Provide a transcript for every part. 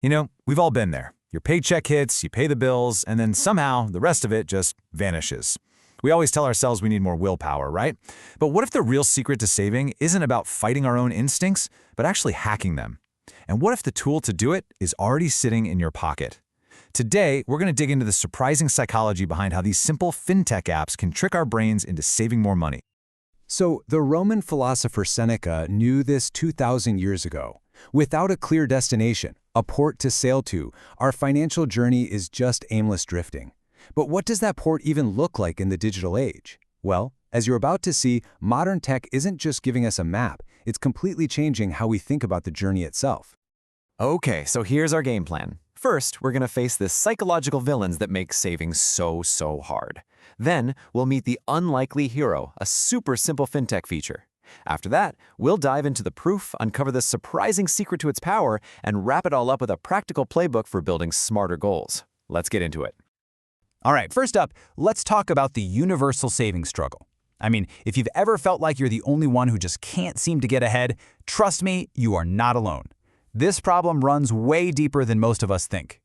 We've all been there. Your paycheck hits, you pay the bills, and then somehow the rest of it just vanishes. We always tell ourselves we need more willpower, right? But what if the real secret to saving isn't about fighting our own instincts, but actually hacking them? And what if the tool to do it is already sitting in your pocket? Today, we're going to dig into the surprising psychology behind how these simple FinTech apps can trick our brains into saving more money. So, the Roman philosopher Seneca knew this 2,000 years ago. Without a clear destination, a port to sail to, our financial journey is just aimless drifting. But what does that port even look like in the digital age? Well, as you're about to see, modern tech isn't just giving us a map, it's completely changing how we think about the journey itself. Okay, so here's our game plan. First, we're going to face the psychological villains that make saving so hard. Then, we'll meet the unlikely hero, a super simple FinTech feature. After that, we'll dive into the proof, uncover the surprising secret to its power, and wrap it all up with a practical playbook for building smarter goals. Let's get into it. All right, first up, let's talk about the universal saving struggle. I mean, if you've ever felt like you're the only one who just can't seem to get ahead, trust me, you are not alone. This problem runs way deeper than most of us think.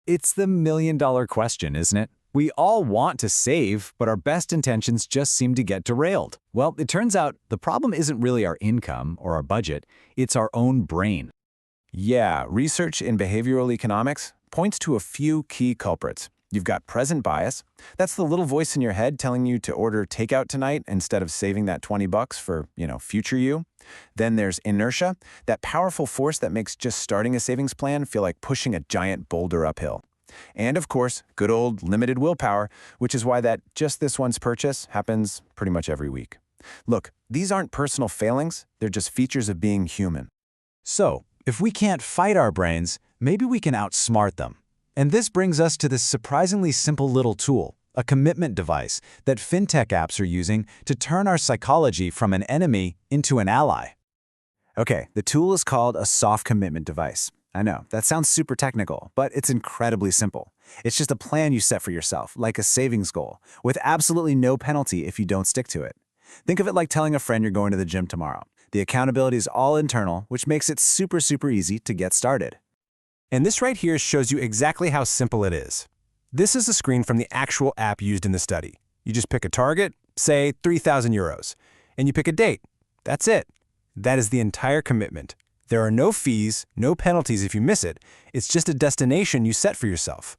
It's the million-dollar question, isn't it? We all want to save, but our best intentions just seem to get derailed. Well, it turns out the problem isn't really our income or our budget, it's our own brain. Yeah, research in behavioral economics points to a few key culprits. You've got present bias. That's the little voice in your head telling you to order takeout tonight instead of saving that $20 for, future you. Then there's inertia, that powerful force that makes just starting a savings plan feel like pushing a giant boulder uphill. And of course, good old limited willpower, which is why that just this once purchase happens pretty much every week. Look, these aren't personal failings, they're just features of being human. So, if we can't fight our brains, maybe we can outsmart them. And this brings us to this surprisingly simple little tool, a commitment device that FinTech apps are using to turn our psychology from an enemy into an ally. Okay, the tool is called a soft commitment device. I know, that sounds super technical, but it's incredibly simple. It's just a plan you set for yourself, like a savings goal, with absolutely no penalty if you don't stick to it. Think of it like telling a friend you're going to the gym tomorrow. The accountability is all internal, which makes it super easy to get started. And this right here shows you exactly how simple it is. This is a screen from the actual app used in the study. You just pick a target, say 3,000 euros, and you pick a date. That's it. That is the entire commitment. There are no fees, no penalties if you miss it. It's just a destination you set for yourself.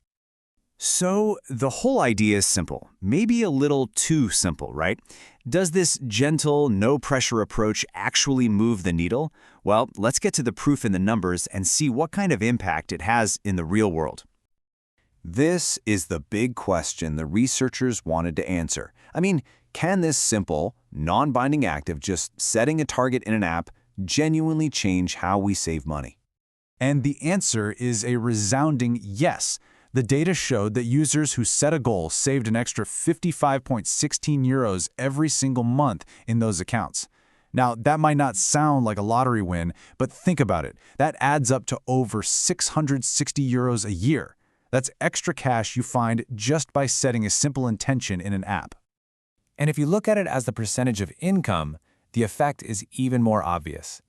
So, the whole idea is simple, maybe a little too simple, right? Does this gentle, no-pressure approach actually move the needle? Well, let's get to the proof in the numbers and see what kind of impact it has in the real world. This is the big question the researchers wanted to answer. I mean, can this simple, non-binding act of just setting a target in an app genuinely change how we save money? And the answer is a resounding yes. The data showed that users who set a goal saved an extra 55.16 euros every single month in those accounts. Now, that might not sound like a lottery win, but think about it. That adds up to over 660 euros a year. That's extra cash you find just by setting a simple intention in an app. And if you look at it as the percentage of income, the effect is even more obvious.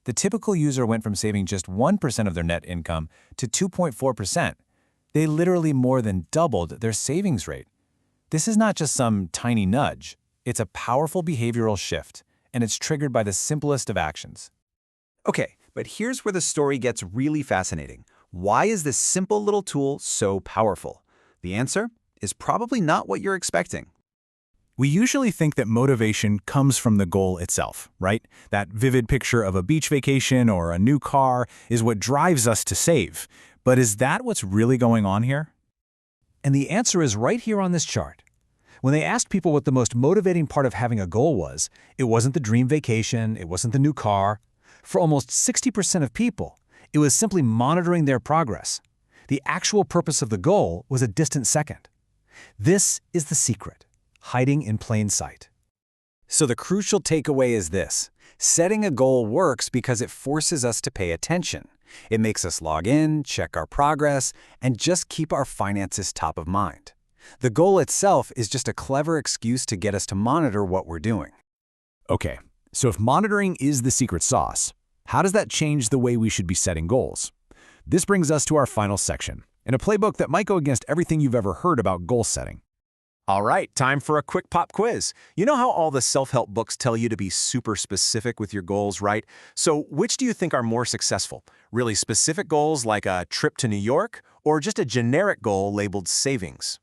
The typical user went from saving just 1% of their net income to 2.4%. They literally more than doubled their savings rate. This is not just some tiny nudge. It's a powerful behavioral shift, and it's triggered by the simplest of actions. Okay, but here's where the story gets really fascinating. Why is this simple little tool so powerful? The answer is probably not what you're expecting. We usually think that motivation comes from the goal itself, right? That vivid picture of a beach vacation or a new car is what drives us to save. But is that what's really going on here? And the answer is right here on this chart. When they asked people what the most motivating part of having a goal was, it wasn't the dream vacation, it wasn't the new car. For almost 60% of people, it was simply monitoring their progress. The actual purpose of the goal was a distant second. This is the secret, hiding in plain sight. So the crucial takeaway is this. Setting a goal works because it forces us to pay attention. It makes us log in, check our progress, and just keep our finances top of mind. The goal itself is just a clever excuse to get us to monitor what we're doing. Okay, so if monitoring is the secret sauce, how does that change the way we should be setting goals? This brings us to our final section, in a playbook that might go against everything you've ever heard about goal setting. All right, time for a quick pop quiz. You know how all the self-help books tell you to be super specific with your goals, right? So which do you think are more successful? Really specific goals like a trip to New York, or just a generic goal labeled savings?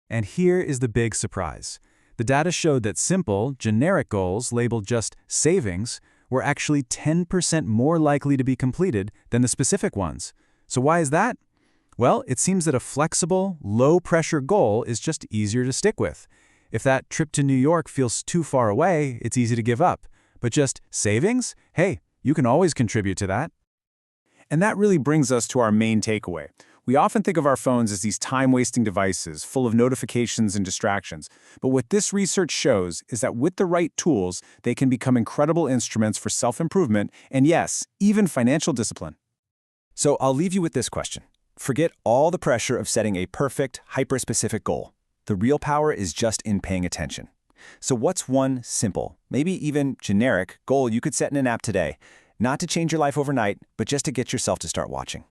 And here is the big surprise. The data showed that simple, generic goals labeled just savings were actually 10% more likely to be completed than the specific ones. So why is that? Well, it seems that a flexible, low-pressure goal is just easier to stick with. If that trip to New York feels too far away, it's easy to give up. But just savings? Hey, you can always contribute to that. And that really brings us to our main takeaway. We often think of our phones as these time-wasting devices full of notifications and distractions. But what this research shows is that with the right tools, they can become incredible instruments for self-improvement and, yes, even financial discipline. So I'll leave you with this question. Forget all the pressure of setting a perfect, hyper-specific goal. The real power is just in paying attention. So what's one simple, maybe even generic, goal you could set in an app today? Not to change your life overnight, but just to get yourself to start watching.